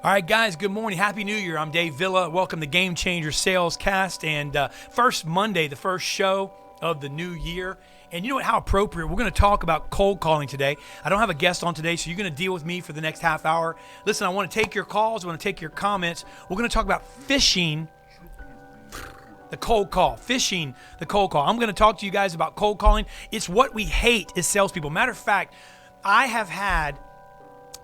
All right, guys, good morning. Happy New Year. I'm Dave Villa. Welcome to GameChanger SalesCast. And first Monday, the first show of the new year. And you know what, how appropriate. We're going to talk about cold calling today. I don't have a guest on today, so you're going to deal with me for the next half hour. Listen, I want to take your calls. I want to take your comments. We're going to talk about fishing the cold call. Fishing the cold call. I'm going to talk to you guys about cold calling. It's what we hate as salespeople. Matter of fact, I have had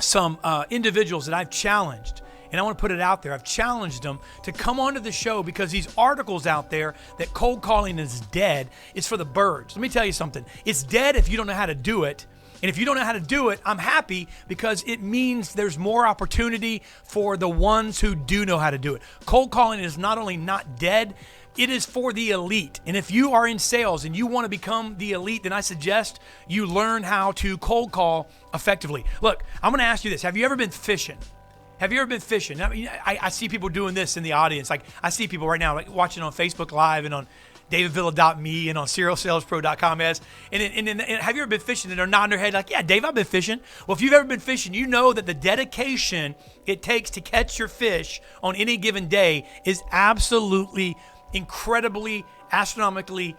some individuals that I've challenged, and I want to put it out there. I've challenged them to come onto the show because these articles out there that cold calling is dead is for the birds. Let me tell you something. It's dead if you don't know how to do it. And if you don't know how to do it, I'm happy because it means there's more opportunity for the ones who do know how to do it. Cold calling is not only not dead, it is for the elite. And if you are in sales and you want to become the elite, then I suggest you learn how to cold call effectively. Look, I'm going to ask you this. Have you ever been fishing? Have you ever been fishing? I mean, I see people doing this in the audience. Like I see people right now like watching on Facebook Live and on davidvilla.me and on serialsalespro.com. And have you ever been fishing and they're nodding their head like, yeah, Dave, I've been fishing. Well, if you've ever been fishing, you know that the dedication it takes to catch your fish on any given day is absolutely incredibly, astronomically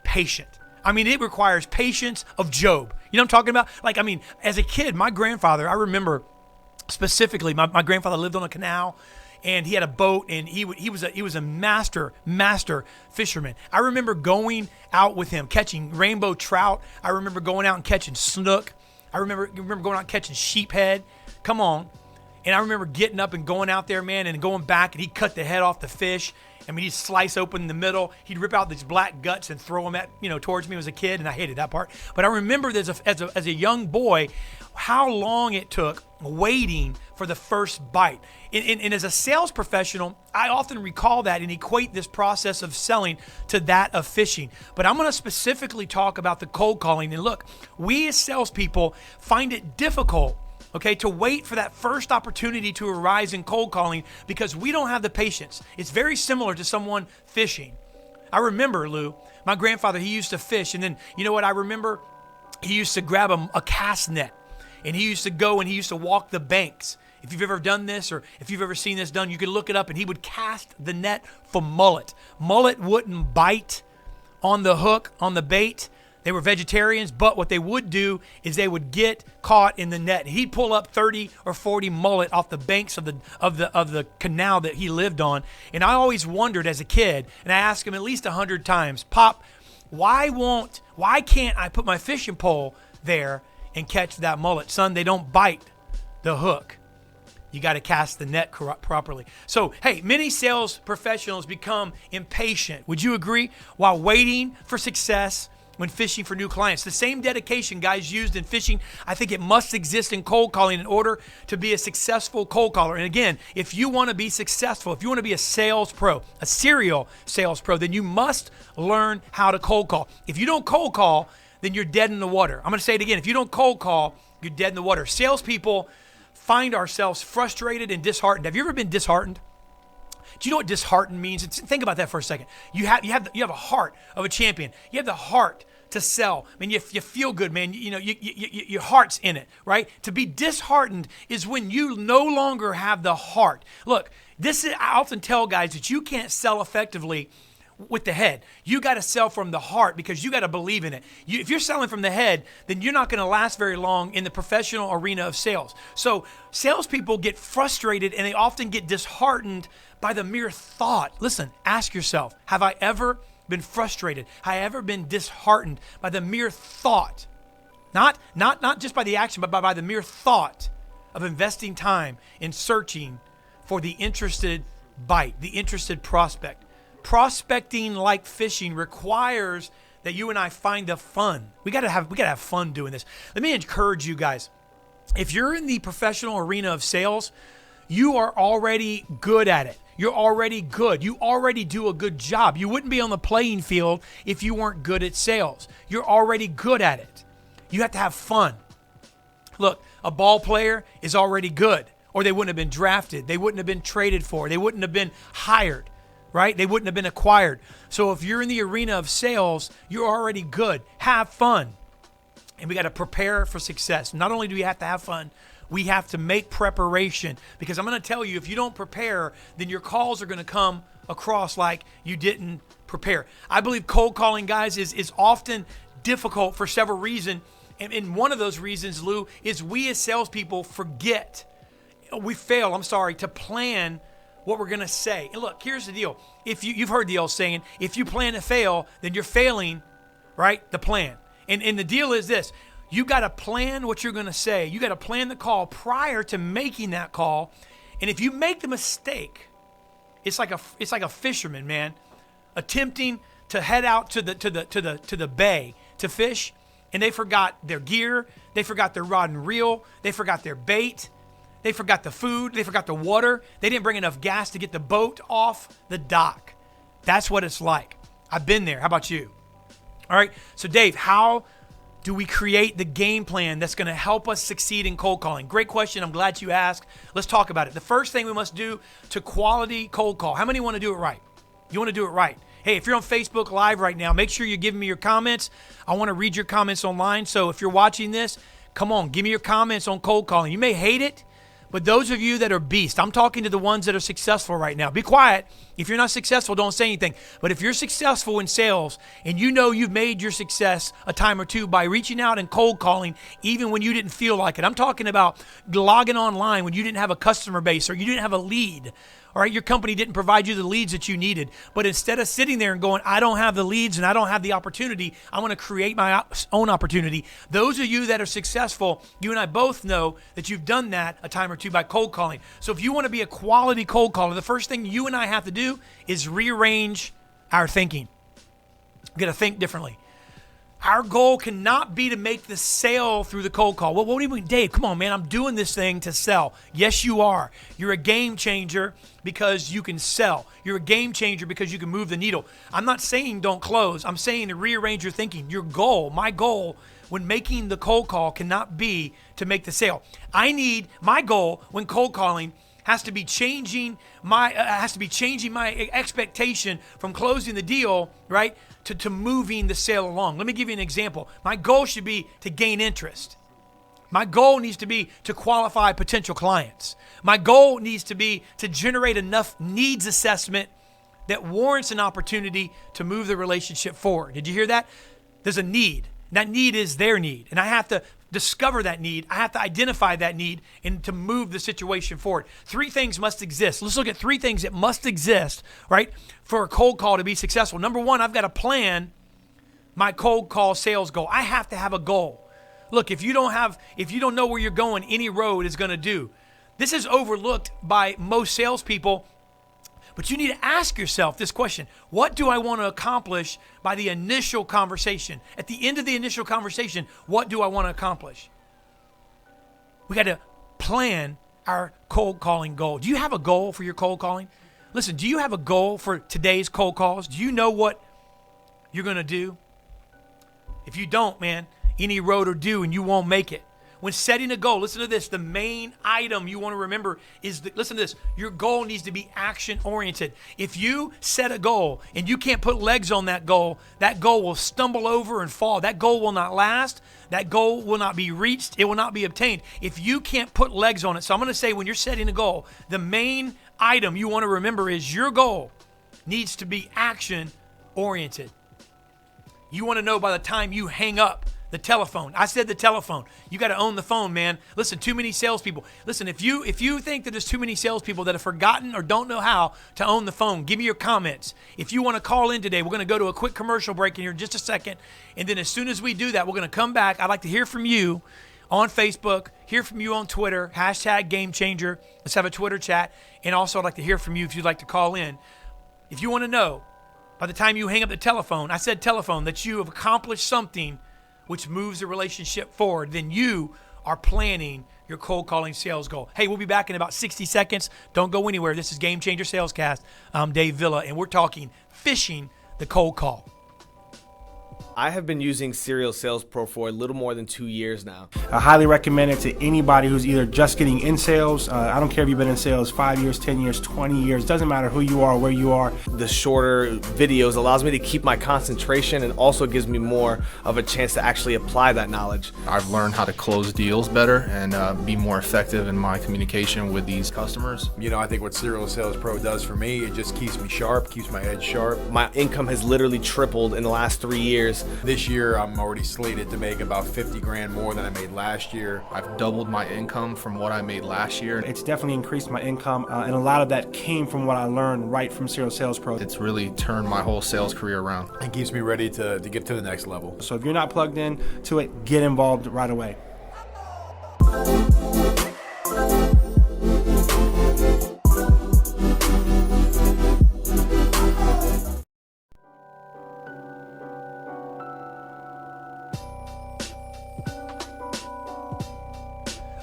patient. I mean, it requires patience of Job. You know what I'm talking about? Like, I mean, as a kid, my grandfather, I remember specifically, my grandfather lived on a canal and he had a boat and he was a master fisherman. I remember going out with him, catching rainbow trout. I remember going out and catching snook. I remember going out and catching sheephead. Come on. And I remember getting up and going out there, man, and going back and he'd cut the head off the fish. I mean, he'd slice open the middle. He'd rip out these black guts and throw them towards me as a kid, and I hated that part. But I remember as a young boy, how long it took waiting for the first bite. And as a sales professional, I often recall that and equate this process of selling to that of fishing. But I'm going to specifically talk about the cold calling. And look, we as salespeople find it difficult, okay, to wait for that first opportunity to arise in cold calling because we don't have the patience. It's very similar to someone fishing. I remember, Lou, my grandfather, he used to fish. And then, you know what I remember? He used to grab a cast net. And he used to go and he used to walk the banks. If you've ever done this or if you've ever seen this done, you can look it up. And he would cast the net for mullet. Mullet wouldn't bite on the hook, on the bait. They were vegetarians, but what they would do is they would get caught in the net. He'd pull up 30 or 40 mullet off the banks of the canal that he lived on. And I always wondered as a kid, and I asked him at least 100 times, Pop, why can't I put my fishing pole there and catch that mullet? Son, they don't bite the hook. You got to cast the net properly. So, hey, many sales professionals become impatient. Would you agree? While waiting for success when fishing for new clients. The same dedication, guys, used in fishing, I think it must exist in cold calling in order to be a successful cold caller. And again, if you want to be successful, if you want to be a sales pro, a serial sales pro, then you must learn how to cold call. If you don't cold call, then you're dead in the water. I'm going to say it again. If you don't cold call, you're dead in the water. Salespeople find ourselves frustrated and disheartened. Have you ever been disheartened? Do you know what disheartened means? Think about that for a second. You have a heart of a champion. You have the heart to sell. I mean, you feel good, man. Your heart's in it, right? To be disheartened is when you no longer have the heart. Look, I often tell guys that you can't sell effectively with the head. You got to sell from the heart because you got to believe in it. If you're selling from the head, then you're not going to last very long in the professional arena of sales. So salespeople get frustrated and they often get disheartened by the mere thought. Listen, ask yourself, have I ever been frustrated? Have I ever been disheartened by the mere thought? Not just by the action, but by the mere thought of investing time in searching for the interested bite, the interested prospect. Prospecting like fishing requires that you and I find the fun. We gotta have fun doing this. Let me encourage you guys. If you're in the professional arena of sales, you are already good at it. You're already good. You already do a good job. You wouldn't be on the playing field if you weren't good at sales. You're already good at it. You have to have fun. Look, a ball player is already good, or they wouldn't have been drafted. They wouldn't have been traded for. They wouldn't have been hired. Right? They wouldn't have been acquired. So if you're in the arena of sales, you're already good. Have fun. And we got to prepare for success. Not only do we have to have fun, we have to make preparation, because I'm going to tell you, if you don't prepare, then your calls are going to come across like you didn't prepare. I believe cold calling, guys, is often difficult for several reasons. And one of those reasons, Lou, is we as salespeople fail to plan what we're going to say. And look, here's the deal. If you've heard the old saying, if you plan to fail, then you're failing, right? The plan. And the deal is this. You got to plan what you're going to say. You got to plan the call prior to making that call. And if you make the mistake, it's like a fisherman, man, attempting to head out to the bay to fish, and they forgot their gear, they forgot their rod and reel, they forgot their bait, they forgot the food, they forgot the water, they didn't bring enough gas to get the boat off the dock. That's what it's like. I've been there. How about you? All right. So Dave, how do we create the game plan that's going to help us succeed in cold calling? Great question. I'm glad you asked. Let's talk about it. The first thing we must do to quality cold call. How many want to do it right? You want to do it right. Hey, if you're on Facebook Live right now, make sure you're giving me your comments. I want to read your comments online. So if you're watching this, come on, give me your comments on cold calling. You may hate it, but those of you that are beasts, I'm talking to the ones that are successful right now. Be quiet. If you're not successful, don't say anything. But if you're successful in sales and you know you've made your success a time or two by reaching out and cold calling, even when you didn't feel like it. I'm talking about logging online when you didn't have a customer base or you didn't have a lead. All right, your company didn't provide you the leads that you needed. But instead of sitting there and going, I don't have the leads and I don't have the opportunity, I want to create my own opportunity. Those of you that are successful, you and I both know that you've done that a time or two by cold calling. So if you want to be a quality cold caller, the first thing you and I have to do is rearrange our thinking. We've got to think differently. Our goal cannot be to make the sale through the cold call. Well, what do you mean, Dave? Come on, man. I'm doing this thing to sell. Yes, you are. You're a game changer because you can sell. You're a game changer because you can move the needle. I'm not saying don't close. I'm saying to rearrange your thinking. Your goal, my goal when making the cold call cannot be to make the sale. My goal when cold calling has to be changing my expectation from closing the deal, right, to moving the sale along. Let me give you an example. My goal should be to gain interest. My goal needs to be to qualify potential clients. My goal needs to be to generate enough needs assessment that warrants an opportunity to move the relationship forward. Did you hear that? There's a need. That need is their need. And I have to discover that need. I have to identify that need and to move the situation forward. Three things must exist. Let's look at three things that must exist, right, for a cold call to be successful. Number one, I've got to plan my cold call sales goal. I have to have a goal. Look, if you don't know where you're going, any road is going to do. This is overlooked by most salespeople. But you need to ask yourself this question. What do I want to accomplish by the initial conversation? At the end of the initial conversation, what do I want to accomplish? We got to plan our cold calling goal. Do you have a goal for your cold calling? Listen, do you have a goal for today's cold calls? Do you know what you're going to do? If you don't, man, any road will do and you won't make it. When setting a goal, listen to this, the main item you want to remember is, listen to this, your goal needs to be action-oriented. If you set a goal and you can't put legs on that goal will stumble over and fall. That goal will not last. That goal will not be reached. It will not be obtained if you can't put legs on it. So I'm going to say when you're setting a goal, the main item you want to remember is your goal needs to be action-oriented. You want to know by the time you hang up the telephone. I said the telephone. You got to own the phone, man. Listen, too many salespeople. Listen, if you think that there's too many salespeople that have forgotten or don't know how to own the phone, give me your comments. If you want to call in today, we're going to go to a quick commercial break in here in just a second. And then as soon as we do that, we're going to come back. I'd like to hear from you on Facebook, hear from you on Twitter, #GameChanger. Let's have a Twitter chat. And also I'd like to hear from you if you'd like to call in. If you want to know, by the time you hang up the telephone, I said telephone, that you have accomplished something which moves the relationship forward, then you are planning your cold calling sales goal. Hey, we'll be back in about 60 seconds. Don't go anywhere. This is GameChanger SalesCast. I'm Dave Villa, and we're talking fishing the cold call. I have been using Serial Sales Pro for a little more than 2 years now. I highly recommend it to anybody who's either just getting in sales. I don't care if you've been in sales 5 years, 10 years, 20 years. Doesn't matter who you are, where you are. The shorter videos allows me to keep my concentration and also gives me more of a chance to actually apply that knowledge. I've learned how to close deals better and be more effective in my communication with these customers. You know, I think what Serial Sales Pro does for me, it just keeps me sharp, keeps my edge sharp. My income has literally tripled in the last 3 years. This year, I'm already slated to make about 50 grand more than I made last year. I've doubled my income from what I made last year. It's definitely increased my income, and a lot of that came from what I learned right from Serial Sales Pro. It's really turned my whole sales career around. It keeps me ready to get to the next level. So if you're not plugged in to it, get involved right away.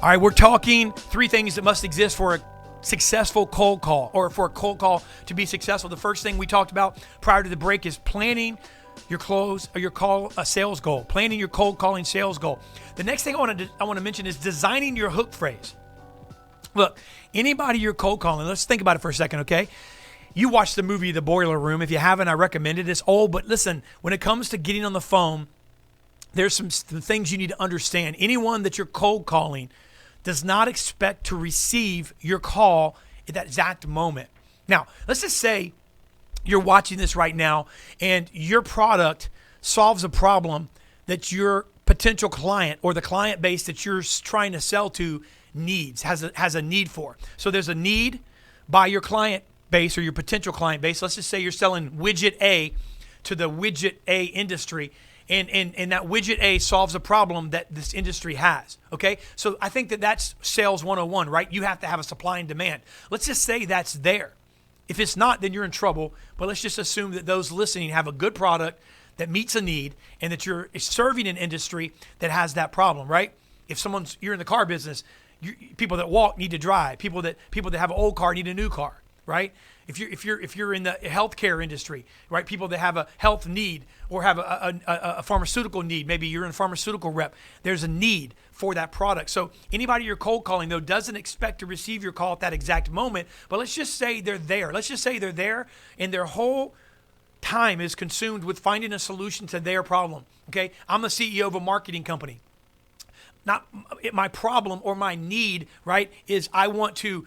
All right, we're talking 3 things that must exist for a successful cold call, or for a cold call to be successful. The first thing we talked about prior to the break is planning your close or your call a sales goal, planning your cold calling sales goal. The next thing I want to mention is designing your hook phrase. Look, anybody you're cold calling, let's think about it for a second, okay? You watched the movie The Boiler Room. If you haven't, I recommend it. It's old, but listen, when it comes to getting on the phone, there's some things you need to understand. Anyone that you're cold calling does not expect to receive your call at that exact moment. Now, let's just say you're watching this right now and your product solves a problem that your potential client or the client base that you're trying to sell to needs, has a need for. So there's a need by your client base or your potential client base. Let's just say you're selling widget A to the widget A industry, and that widget A solves a problem that this industry has, okay? So I think that's sales 101, right? You have to have a supply and demand. Let's just say that's there. If it's not, then you're in trouble, but let's just assume that those listening have a good product that meets a need and that you're serving an industry that has that problem, right? If you're in the car business, people that walk need to drive. People that have an old car need a new car, right? If you're in the healthcare industry, right? People that have a health need or have a pharmaceutical need, maybe you're in a pharmaceutical rep, there's a need for that product. So anybody you're cold calling, though, doesn't expect to receive your call at that exact moment, but let's just say they're there. Let's just say they're there and their whole time is consumed with finding a solution to their problem, okay? I'm the CEO of a marketing company. Not my problem or my need, right, is I want to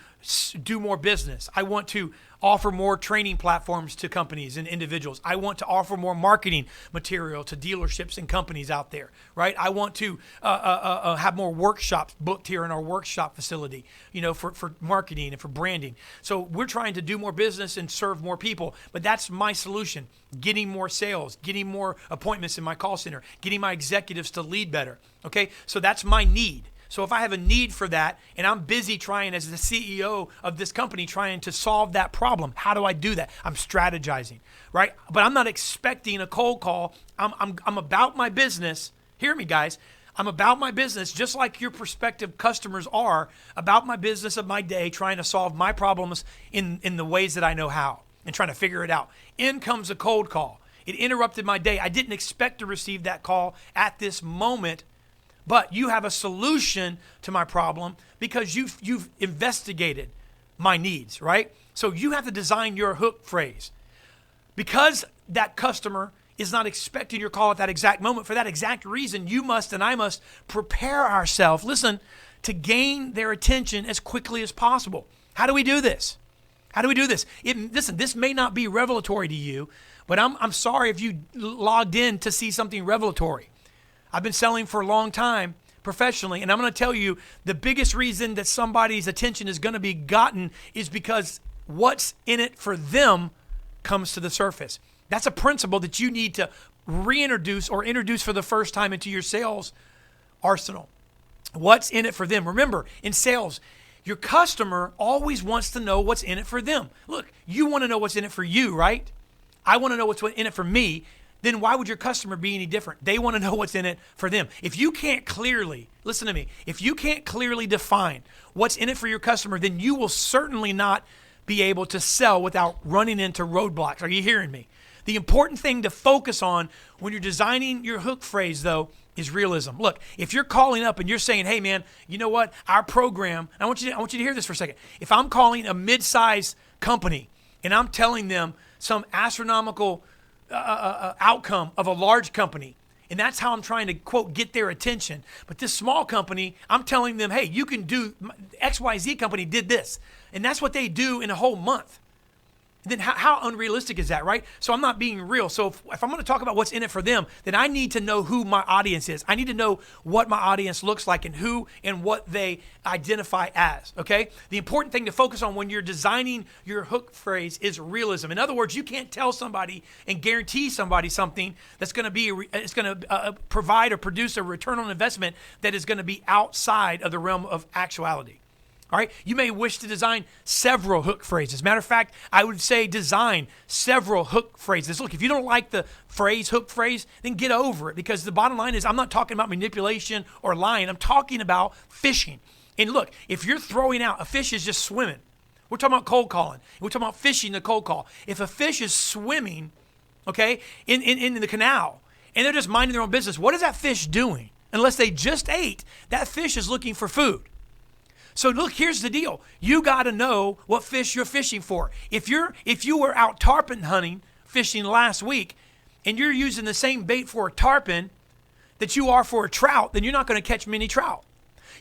do more business. I want to offer more training platforms to companies and individuals. I want to offer more marketing material to dealerships and companies out there, right? I want to have more workshops booked here in our workshop facility, for marketing and for branding. So we're trying to do more business and serve more people, but that's my solution. Getting more sales, getting more appointments in my call center, getting my executives to lead better, okay? So that's my need. So if I have a need for that and I'm busy trying as the CEO of this company trying to solve that problem, how do I do that? I'm strategizing, right? But I'm not expecting a cold call. I'm about my business. Hear me, guys. I'm about my business just like your prospective customers are about my business of my day, trying to solve my problems in the ways that I know how and trying to figure it out. In comes a cold call. It interrupted my day. I didn't expect to receive that call at this moment, but you have a solution to my problem because you've investigated my needs, right? So you have to design your hook phrase. Because that customer is not expecting your call at that exact moment, for that exact reason, you must and I must prepare ourselves, listen, to gain their attention as quickly as possible. How do we do this? How do we do this? Listen, this may not be revelatory to you, but I'm sorry if you logged in to see something revelatory. I've been selling for a long time professionally, and I'm going to tell you the biggest reason that somebody's attention is going to be gotten is because what's in it for them comes to the surface. That's a principle that you need to reintroduce or introduce for the first time into your sales arsenal. What's in it for them? Remember, in sales, your customer always wants to know what's in it for them. Look, you want to know what's in it for you, right? I want to know what's in it for me. Then why would your customer be any different? They want to know what's in it for them. If you can't clearly, listen to me, if you can't clearly define what's in it for your customer, then you will certainly not be able to sell without running into roadblocks. Are you hearing me? The important thing to focus on when you're designing your hook phrase, though, is realism. Look, if you're calling up and you're saying, hey, man, you know what? Our program, I want you to hear this for a second. If I'm calling a mid-sized company and I'm telling them some astronomical outcome of a large company, and that's how I'm trying to, quote, get their attention. But this small company, I'm telling them, hey, you can do, XYZ company did this. And that's what they do in a whole month. Then how unrealistic is that, right? So I'm not being real. So if I'm going to talk about what's in it for them, then I need to know who my audience is. I need to know what my audience looks like and who and what they identify as, okay? The important thing to focus on when you're designing your hook phrase is realism. In other words, you can't tell somebody and guarantee somebody something that's going to be, it's going to provide or produce a return on investment that is going to be outside of the realm of actuality. All right, you may wish to design several hook phrases. Matter of fact, I would say design several hook phrases. Look, if you don't like the phrase, hook phrase, then get over it, because the bottom line is I'm not talking about manipulation or lying. I'm talking about fishing. And look, if you're throwing out, a fish is just swimming. We're talking about cold calling. We're talking about fishing the cold call. If a fish is swimming, okay, in the canal, and they're just minding their own business, what is that fish doing? Unless they just ate, that fish is looking for food. So look, here's the deal. You got to know what fish you're fishing for. If you were out tarpon hunting, fishing last week, and you're using the same bait for a tarpon that you are for a trout, then you're not going to catch many trout.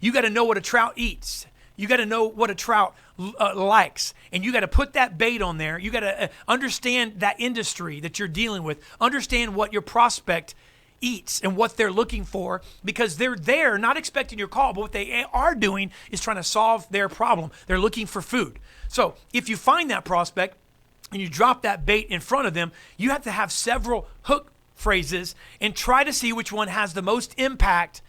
You got to know what a trout eats. You got to know what a trout likes, and you got to put that bait on there. You got to understand that industry that you're dealing with. Understand what your prospect eats and what they're looking for, because they're there not expecting your call, but what they are doing is trying to solve their problem. They're looking for food. So if you find that prospect and you drop that bait in front of them, you have to have several hook phrases and try to see which one has the most impact,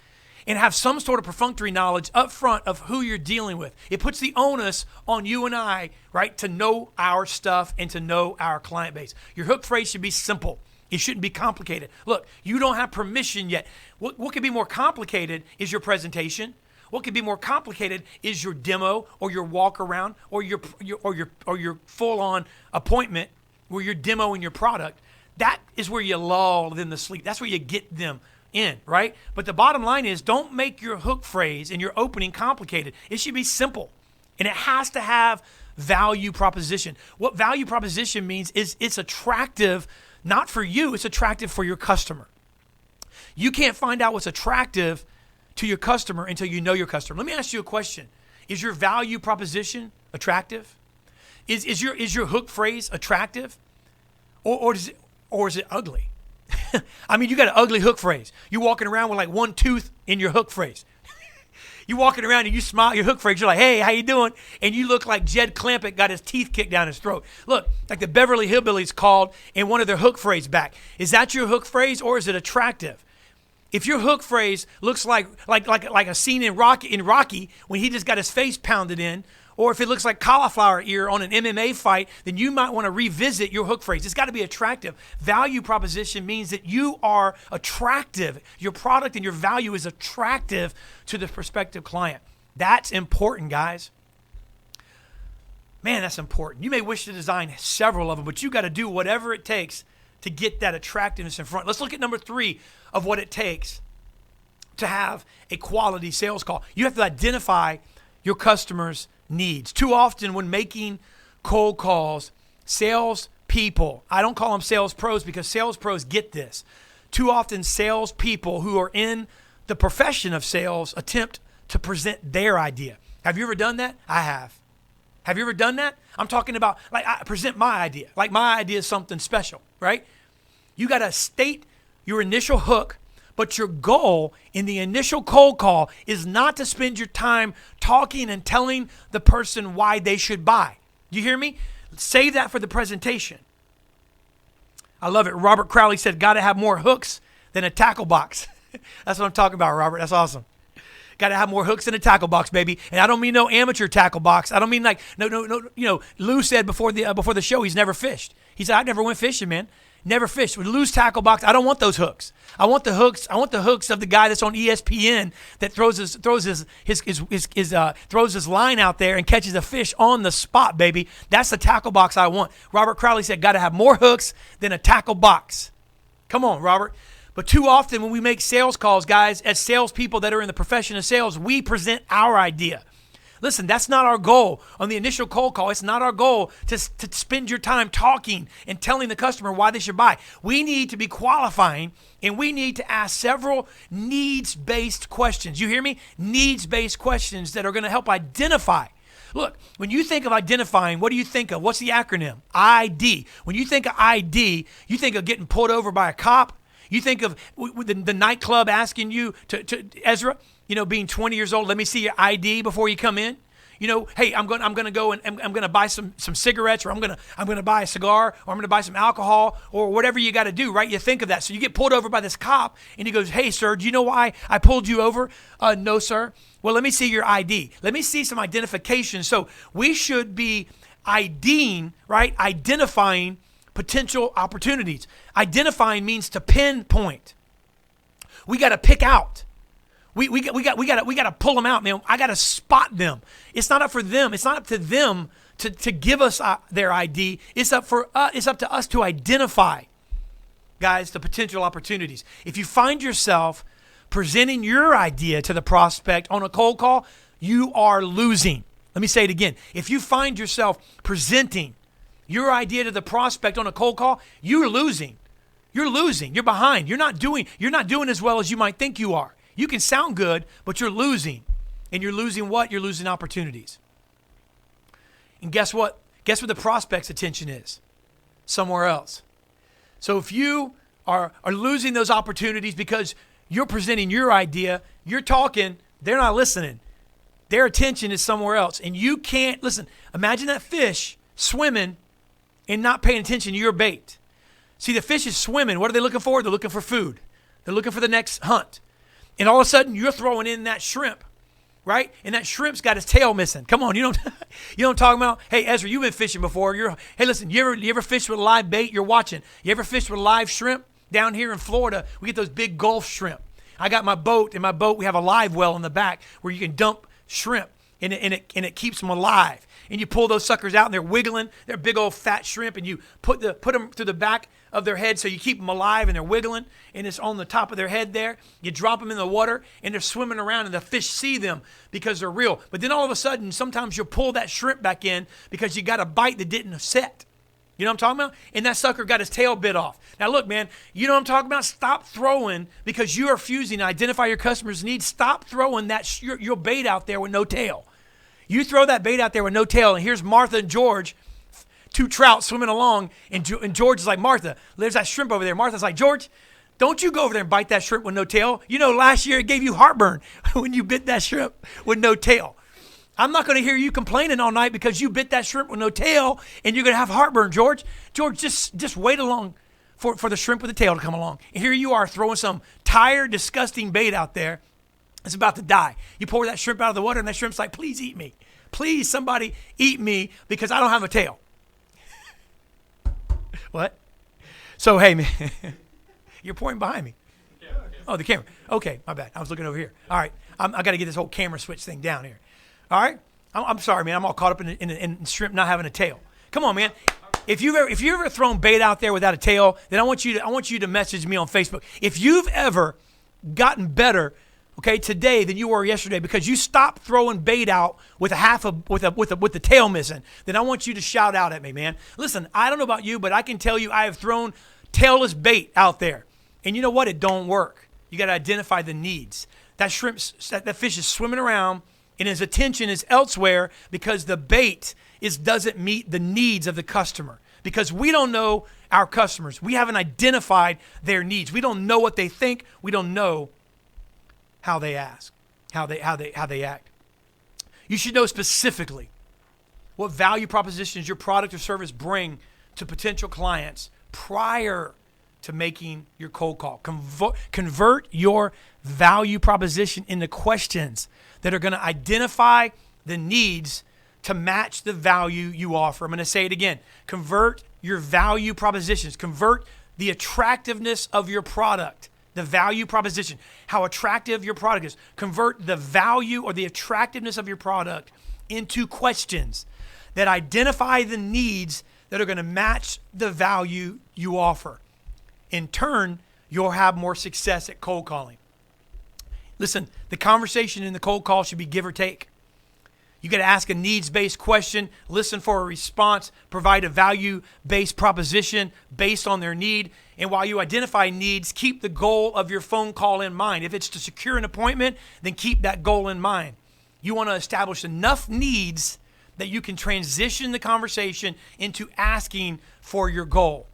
and have some sort of perfunctory knowledge up front of who you're dealing with. It puts the onus on you and I, right, to know our stuff and to know our client base. Your hook phrase should be simple. It shouldn't be complicated. Look, you don't have permission yet. What could be more complicated is your presentation. What could be more complicated is your demo or your walk around or your full-on appointment where you're demoing your product. That is where you lull them to sleep. That's where you get them in, right? But the bottom line is, don't make your hook phrase and your opening complicated. It should be simple, and it has to have value proposition. What value proposition means is it's attractive. Not for you, it's attractive for your customer. You can't find out what's attractive to your customer until you know your customer. Let me ask you a question. Is your value proposition attractive? Is your hook phrase attractive? Or is it ugly? I mean, you got an ugly hook phrase. You're walking around with like one tooth in your hook phrase. You walking around and you smile your hook phrase. You're like, hey, how you doing? And you look like Jed Clampett got his teeth kicked down his throat. Look, like the Beverly Hillbillies called in one of their hook phrase back. Is that your hook phrase, or is it attractive? If your hook phrase looks like a scene in Rocky when he just got his face pounded in, or if it looks like cauliflower ear on an MMA fight, then you might want to revisit your hook phrase. It's got to be attractive. Value proposition means that you are attractive. Your product and your value is attractive to the prospective client. That's important, guys. Man, that's important. You may wish to design several of them, but you got to do whatever it takes to get that attractiveness in front. Let's look at number 3 of what it takes to have a quality sales call. You have to identify your customers' needs. Too often when making cold calls, sales people, I don't call them sales pros because sales pros get this. Too often sales people who are in the profession of sales attempt to present their idea. Have you ever done that? I have. Have you ever done that? I'm talking about, like, I present my idea. Like, my idea is something special, right? You got to state your initial hook, but your goal in the initial cold call is not to spend your time talking and telling the person why they should buy. You hear me? Save that for the presentation. I love it. Robert Crowley said, got to have more hooks than a tackle box. That's what I'm talking about, Robert. That's awesome. Got to have more hooks than a tackle box, baby. And I don't mean no amateur tackle box. I don't mean like, no. You know, Lou said before the show he's never fished. He said, I never went fishing, man. never fished. With loose tackle box, I don't want those hooks. I want the hooks. I want the hooks of the guy that's on ESPN that throws his line out there and catches a fish on the spot, baby. That's the tackle box I want. Robert Crowley said, got to have more hooks than a tackle box. Come on, Robert. But too often when we make sales calls, guys, as salespeople that are in the profession of sales, we present our idea. Listen, that's not our goal on the initial cold call. It's not our goal to spend your time talking and telling the customer why they should buy. We need to be qualifying, and we need to ask several needs-based questions. You hear me? Needs-based questions that are going to help identify. Look, when you think of identifying, what do you think of? What's the acronym? ID. When you think of ID, you think of getting pulled over by a cop. You think of the nightclub asking you to Ezra, being 20 years old, let me see your ID before you come in. Hey, I'm going to go and I'm going to buy some cigarettes, or I'm going to buy a cigar, or I'm going to buy some alcohol, or whatever you got to do, right? You think of that. So you get pulled over by this cop, and he goes, hey, sir, do you know why I pulled you over? No, sir. Well, let me see your ID. Let me see some identification. So we should be IDing, right? Identifying potential opportunities. Identifying means to pinpoint. We got to pick out. We got to pull them out, man. I got to spot them. It's not up for them. It's not up to them to give us their ID. It's up to us to identify, guys, the potential opportunities. If you find yourself presenting your idea to the prospect on a cold call, you are losing. Let me say it again. If you find yourself presenting your idea to the prospect on a cold call, you're losing. You're losing. You're behind. You're not doing as well as you might think you are. You can sound good, but you're losing. And you're losing what? You're losing opportunities. And guess what? Guess what the prospect's attention is? Somewhere else. So if you are losing those opportunities because you're presenting your idea, you're talking, they're not listening. Their attention is somewhere else. And you can't, listen, imagine that fish swimming and not paying attention to your bait. See, the fish is swimming. What are they looking for? They're looking for food. They're looking for the next hunt. And all of a sudden, you're throwing in that shrimp, right? And that shrimp's got his tail missing. Come on, you know what I'm talking about? Hey, Ezra, you've been fishing before. Hey, listen, you ever fish with a live bait? You're watching. You ever fish with a live shrimp? Down here in Florida, we get those big Gulf shrimp. I got my boat. In my boat, we have a live well in the back where you can dump shrimp, and it keeps them alive. And you pull those suckers out, and they're wiggling. They're big old fat shrimp, and you put them through the back of their head so you keep them alive, and they're wiggling, and it's on the top of their head there. You drop them in the water, and they're swimming around, and the fish see them because they're real. But then all of a sudden, sometimes you'll pull that shrimp back in because you got a bite that didn't set. You know what I'm talking about? And that sucker got his tail bit off. Now look, man, you know what I'm talking about? Stop throwing, because you are fusing to identify your customer's needs. Stop throwing that your bait out there with no tail. You throw that bait out there with no tail, and here's Martha and George, two trout swimming along, and George is like, Martha, there's that shrimp over there. Martha's like, George, don't you go over there and bite that shrimp with no tail. You know, last year it gave you heartburn when you bit that shrimp with no tail. I'm not going to hear you complaining all night because you bit that shrimp with no tail, and you're going to have heartburn, George. George, just wait along for the shrimp with the tail to come along. And here you are throwing some tired, disgusting bait out there. It's about to die. You pour that shrimp out of the water, and that shrimp's like, please eat me. Please, somebody eat me because I don't have a tail. What? So, hey, man, you're pointing behind me. Oh, the camera. Okay, my bad. I was looking over here. All right, I got to get this whole camera switch thing down here. All right? I'm sorry, man. I'm all caught up in shrimp not having a tail. Come on, man. If you've ever thrown bait out there without a tail, then I want you to message me on Facebook. If you've ever gotten better, okay, today than you were yesterday because you stopped throwing bait out with the tail missing, then I want you to shout out at me, man. Listen, I don't know about you, but I can tell you I have thrown tailless bait out there. And you know what? It don't work. You got to identify the needs. That fish is swimming around, and his attention is elsewhere because the bait doesn't meet the needs of the customer. Because we don't know our customers. We haven't identified their needs. We don't know what they think. We don't know how they ask, how they act. You should know specifically what value propositions your product or service bring to potential clients prior to making your cold call. Convert your value proposition into questions that are going to identify the needs to match the value you offer. I'm going to say it again. Convert your value propositions. Convert the attractiveness of your product, the value proposition, how attractive your product is. Convert the value or the attractiveness of your product into questions that identify the needs that are going to match the value you offer. In turn, you'll have more success at cold calling. Listen, the conversation in the cold call should be give or take. You got to ask a needs-based question, listen for a response, provide a value-based proposition based on their need. And while you identify needs, keep the goal of your phone call in mind. If it's to secure an appointment, then keep that goal in mind. You want to establish enough needs that you can transition the conversation into asking for your goal.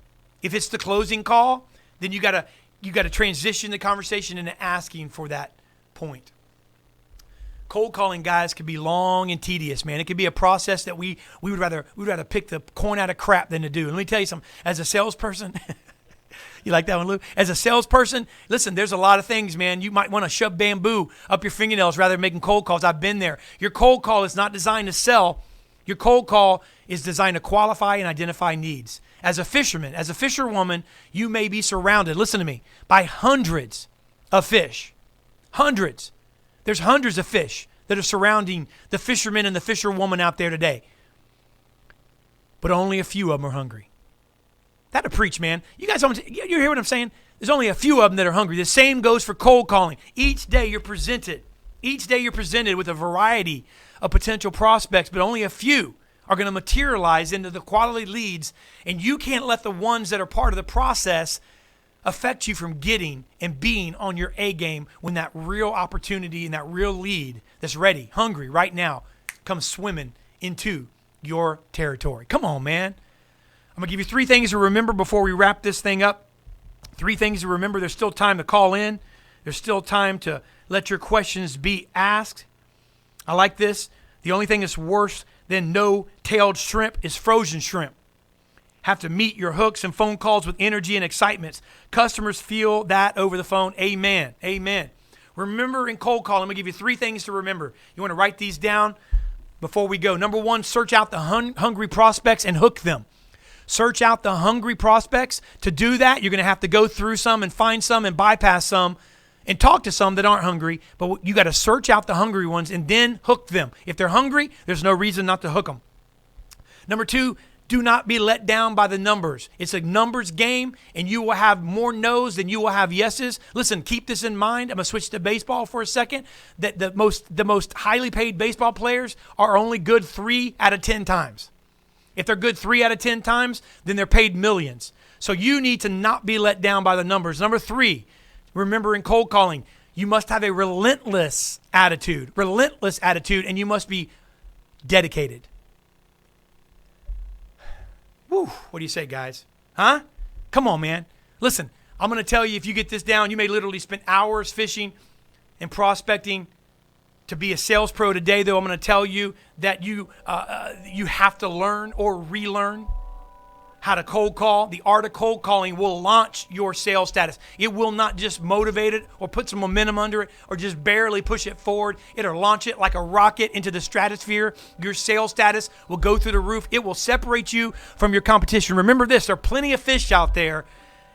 If it's the closing call, then you got to transition the conversation into asking for that point. Cold calling, guys, could be long and tedious, man. It could be a process that we would rather pick the corn out of crap than to do. And let me tell you something. As a salesperson, you like that one, Lou? As a salesperson, listen, there's a lot of things, man. You might want to shove bamboo up your fingernails rather than making cold calls. I've been there. Your cold call is not designed to sell. Your cold call is designed to qualify and identify needs. As a fisherman, as a fisherwoman, you may be surrounded, listen to me, by hundreds of fish. Hundreds. There's hundreds of fish that are surrounding the fisherman and the fisherwoman out there today. But only a few of them are hungry. That'll preach, man. You guys, you hear what I'm saying? There's only a few of them that are hungry. The same goes for cold calling. Each day you're presented with a variety of potential prospects, but only a few are going to materialize into the quality leads, and you can't let the ones that are part of the process affect you from getting and being on your A game when that real opportunity and that real lead that's ready, hungry right now, comes swimming into your territory. Come on, man. I'm going to give you 3 things to remember before we wrap this thing up. 3 things to remember. There's still time to call in. There's still time to let your questions be asked. I like this. The only thing that's worse than no-tailed shrimp is frozen shrimp. Have to meet your hooks and phone calls with energy and excitement. Customers feel that over the phone. Amen. Amen. Remember in cold call, I'm going to give you 3 things to remember. You want to write these down before we go. Number 1, search out the hungry prospects and hook them. Search out the hungry prospects. To do that, you're going to have to go through some and find some and bypass some and talk to some that aren't hungry. But you got to search out the hungry ones and then hook them. If they're hungry, there's no reason not to hook them. Number 2, do not be let down by the numbers. It's a numbers game, and you will have more no's than you will have yeses. Listen, keep this in mind. I'm going to switch to baseball for a second. That the most highly paid baseball players are only good 3 out of 10 times. If they're good 3 out of 10 times, then they're paid millions. So you need to not be let down by the numbers. Number 3, remember in cold calling, you must have a relentless attitude, and you must be dedicated. Whew, what do you say, guys? Huh? Come on, man. Listen, I'm going to tell you, if you get this down, you may literally spend hours fishing and prospecting to be a sales pro today, though. I'm going to tell you that you have to learn or relearn how to cold call. The art of cold calling will launch your sales status. It will not just motivate it or put some momentum under it or just barely push it forward. It'll launch it like a rocket into the stratosphere. Your sales status will go through the roof. It will separate you from your competition. Remember this, there are plenty of fish out there,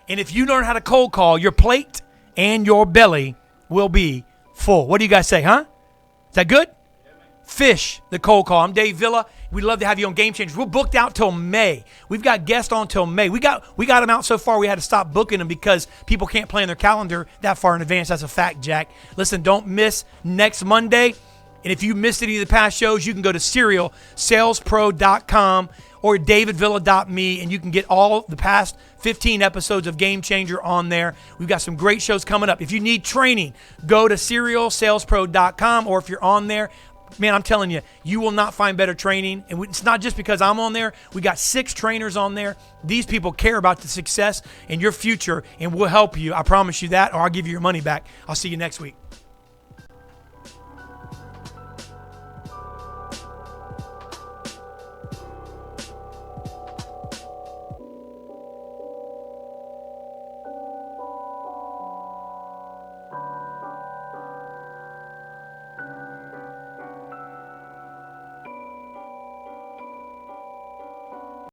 and if you learn how to cold call, your plate and your belly will be full. What do you guys say, huh? Is that good? Fish the cold call. I'm Dave Villa. We'd love to have you on Game Changers. We're booked out till May. We've got guests on till May. We got them out so far we had to stop booking them because people can't plan their calendar that far in advance. That's a fact, Jack. Listen, don't miss next Monday. And if you missed any of the past shows, you can go to serialsalespro.com or davidvilla.me, and you can get all the past 15 episodes of Game Changer on there. We've got some great shows coming up. If you need training, go to serialsalespro.com, or if you're on there, man, I'm telling you, you will not find better training. And it's not just because I'm on there. We got 6 trainers on there. These people care about the success and your future, and we'll help you. I promise you that, or I'll give you your money back. I'll see you next week.